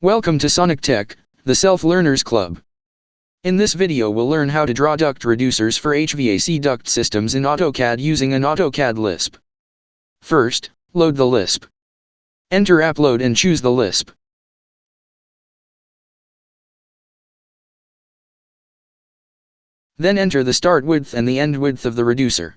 Welcome to Sonic Tech, the Self-Learners Club. In this video we'll learn how to draw duct reducers for HVAC duct systems in AutoCAD using an AutoCAD Lisp. First, load the Lisp. Enter Upload and choose the Lisp. Then enter the start width and the end width of the reducer.